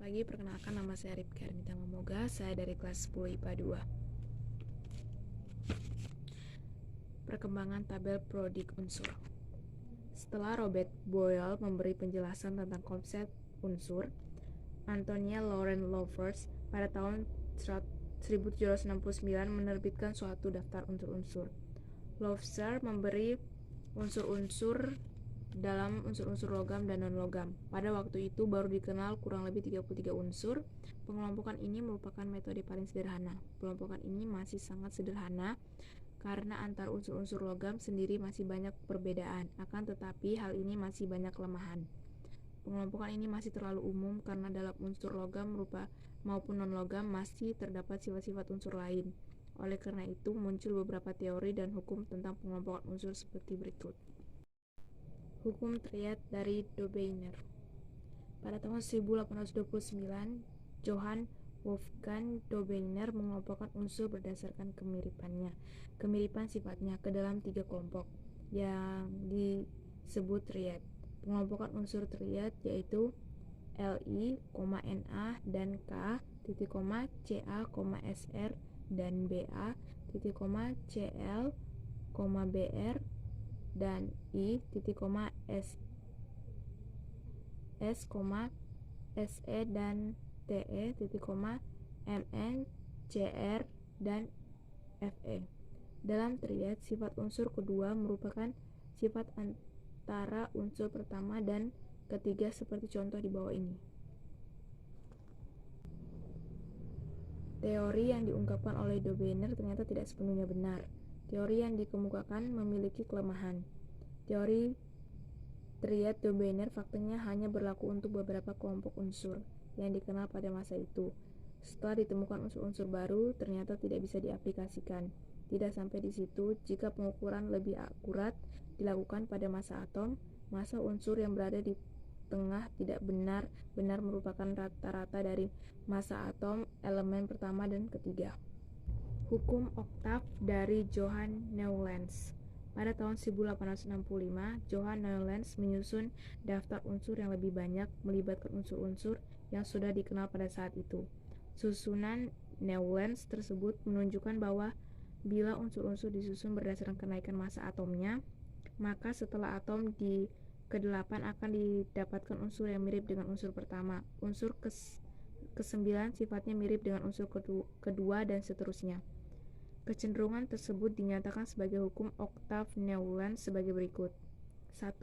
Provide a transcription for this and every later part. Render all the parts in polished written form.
pagi, perkenalkan nama saya Ripka Hermita Mamoga, saya dari kelas 10 IPA 2. Perkembangan tabel prodik unsur. Setelah Robert Boyle memberi penjelasan tentang konsep unsur, Antonia Laurent Lovers pada tahun 1769 menerbitkan suatu daftar unsur-unsur. Lovers memberi unsur-unsur dalam unsur-unsur logam dan non-logam. Pada waktu itu baru dikenal kurang lebih 33 unsur. Pengelompokan ini merupakan metode paling sederhana. Pengelompokan ini masih sangat sederhana karena antar unsur-unsur logam sendiri masih banyak perbedaan. Akan tetapi hal ini masih banyak kelemahan. Pengelompokan ini masih terlalu umum karena dalam unsur logam maupun non-logam masih terdapat sifat-sifat unsur lain. Oleh karena itu muncul beberapa teori dan hukum tentang pengelompokan unsur seperti berikut. Hukum triad dari Dobeiner. Pada tahun 1829, Johann Wolfgang Dobeiner mengelompokkan unsur berdasarkan kemiripan sifatnya ke dalam 3 kelompok yang disebut triad. Pengelompokan unsur triad yaitu Li, Na, dan K, Ca, Sr, dan Ba, Cl, Br, dan I, S, Se, dan Te, Mn, Cr, dan Fe. Dalam triad, sifat unsur kedua merupakan sifat antara unsur pertama dan ketiga seperti contoh di bawah ini. Teori yang diungkapkan oleh Dobeiner ternyata tidak sepenuhnya benar. Teori yang dikemukakan memiliki kelemahan. Teori triad Dobeiner faktanya hanya berlaku untuk beberapa kelompok unsur yang dikenal pada masa itu. Setelah ditemukan unsur-unsur baru, ternyata tidak bisa diaplikasikan. Tidak sampai di situ, jika pengukuran lebih akurat dilakukan pada masa atom, masa unsur yang berada di tengah tidak benar-benar merupakan rata-rata dari masa atom elemen pertama dan ketiga. Hukum oktav dari Johann Newlands. Pada tahun 1865, Johann Newlands menyusun daftar unsur yang lebih banyak melibatkan unsur-unsur yang sudah dikenal pada saat itu. Susunan Newlands tersebut menunjukkan bahwa bila unsur-unsur disusun berdasarkan kenaikan massa atomnya, maka setelah atom di ke-8 akan didapatkan unsur yang mirip dengan unsur pertama. Unsur ke-9 sifatnya mirip dengan unsur kedua dan seterusnya. Kecenderungan tersebut dinyatakan sebagai hukum oktav Newlands sebagai berikut. 1.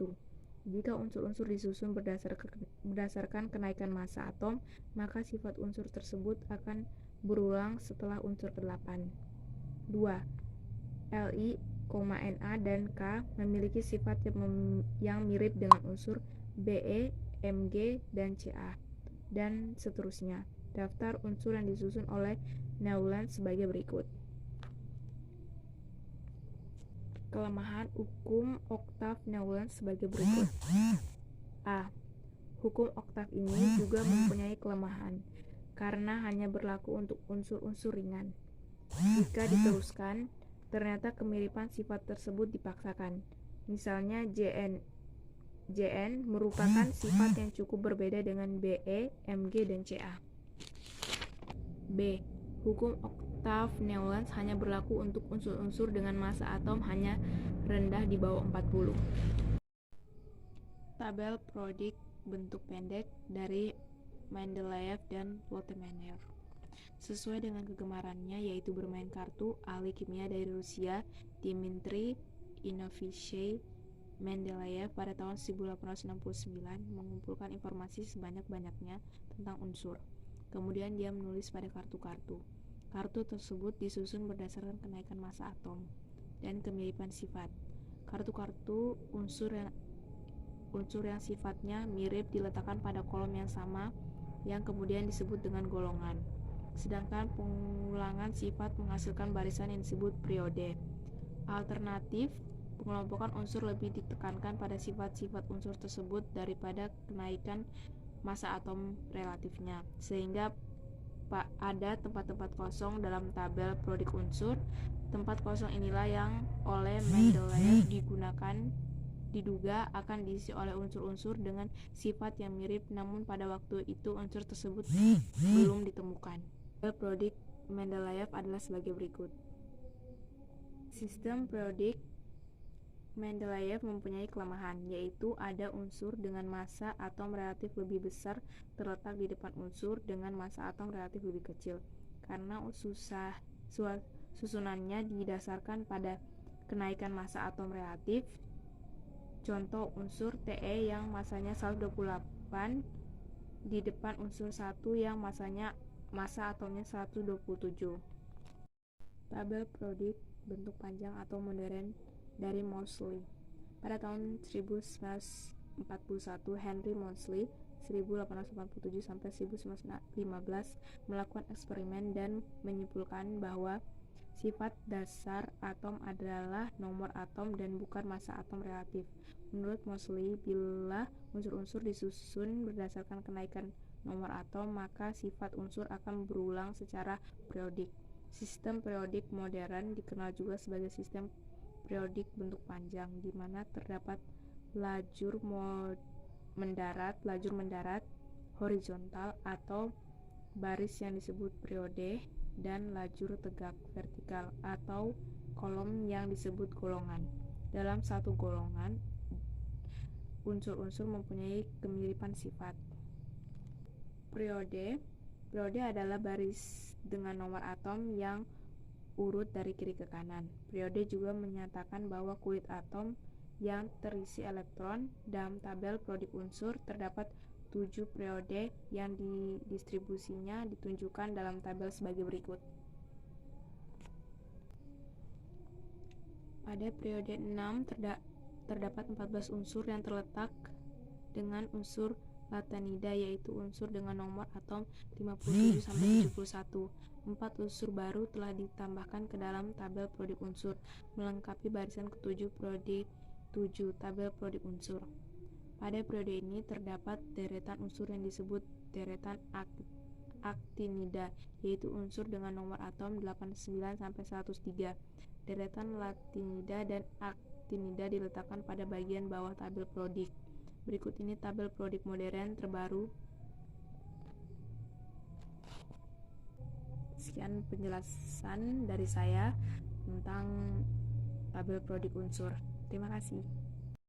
Jika unsur-unsur disusun berdasarkan kenaikan massa atom, maka sifat unsur tersebut akan berulang setelah unsur ke-8. 2. Li, Na, dan K memiliki sifat yang mirip dengan unsur Be, Mg, dan Ca, dan seterusnya. Daftar unsur yang disusun oleh Newlands sebagai berikut. Kelemahan hukum oktav Newlands sebagai berikut. A. Hukum oktav ini juga mempunyai kelemahan karena hanya berlaku untuk unsur-unsur ringan. Jika diteruskan, ternyata kemiripan sifat tersebut dipaksakan. Misalnya Jn merupakan sifat yang cukup berbeda dengan Be, Mg, dan Ca. B. Hukum oktav Newlands hanya berlaku untuk unsur-unsur dengan massa atom hanya rendah di bawah 40. Tabel prodik bentuk pendek dari Mendeleev dan Lotte-Meyer. Sesuai dengan kegemarannya yaitu bermain kartu, ahli kimia dari Rusia Dmitry Ivanovich Mendeleev pada tahun 1869 mengumpulkan informasi sebanyak-banyaknya tentang unsur. Kemudian dia menulis pada kartu-kartu. Kartu tersebut disusun berdasarkan kenaikan massa atom dan kemiripan sifat. Kartu-kartu unsur yang sifatnya mirip diletakkan pada kolom yang sama yang kemudian disebut dengan golongan. Sedangkan pengulangan sifat menghasilkan barisan yang disebut periode. Alternatif, pengelompokan unsur lebih ditekankan pada sifat-sifat unsur tersebut daripada kenaikan massa atom relatifnya, sehingga ada tempat-tempat kosong dalam tabel prodik unsur. Tempat kosong inilah yang oleh Mendeleev digunakan diduga akan diisi oleh unsur-unsur dengan sifat yang mirip, namun pada waktu itu unsur tersebut belum ditemukan. Periodik Mendeleev adalah sebagai berikut. Sistem periodik Mendeleev mempunyai kelemahan, yaitu ada unsur dengan massa atom relatif lebih besar terletak di depan unsur dengan massa atom relatif lebih kecil. Karena susunannya didasarkan pada kenaikan massa atom relatif. Contoh unsur Te yang massanya 128 di depan unsur 1 yang massa atomnya 127. Tabel periodik bentuk panjang atau modern dari Moseley. Pada tahun 1941, Henry Moseley 1887 sampai 1915 melakukan eksperimen dan menyimpulkan bahwa sifat dasar atom adalah nomor atom dan bukan massa atom relatif. Menurut Moseley, bila unsur-unsur disusun berdasarkan kenaikan nomor atom, maka sifat unsur akan berulang secara periodik. Sistem periodik modern dikenal juga sebagai sistem periodik bentuk panjang, di mana terdapat lajur mendarat, horizontal atau baris yang disebut periode, dan lajur tegak vertikal atau kolom yang disebut golongan. Dalam satu golongan, unsur-unsur mempunyai kemiripan sifat. Periode adalah baris dengan nomor atom yang urut dari kiri ke kanan. Periode juga menyatakan bahwa kulit atom yang terisi elektron. Dalam tabel periodik unsur terdapat 7 periode yang distribusinya ditunjukkan dalam tabel sebagai berikut. Pada periode 6 terdapat 14 unsur yang terletak dengan unsur latanida, yaitu unsur dengan nomor atom 57 sampai 71. 4 unsur baru telah ditambahkan ke dalam tabel periodik unsur, melengkapi barisan ke-7 periodik 7 tabel periodik unsur. Pada periode ini terdapat deretan unsur yang disebut deretan aktinida, yaitu unsur dengan nomor atom 89 sampai 103. Deretan latinida dan aktinida diletakkan pada bagian bawah tabel periodik. Berikut ini tabel periodik modern terbaru. Sekian penjelasan dari saya tentang tabel periodik unsur. Terima kasih.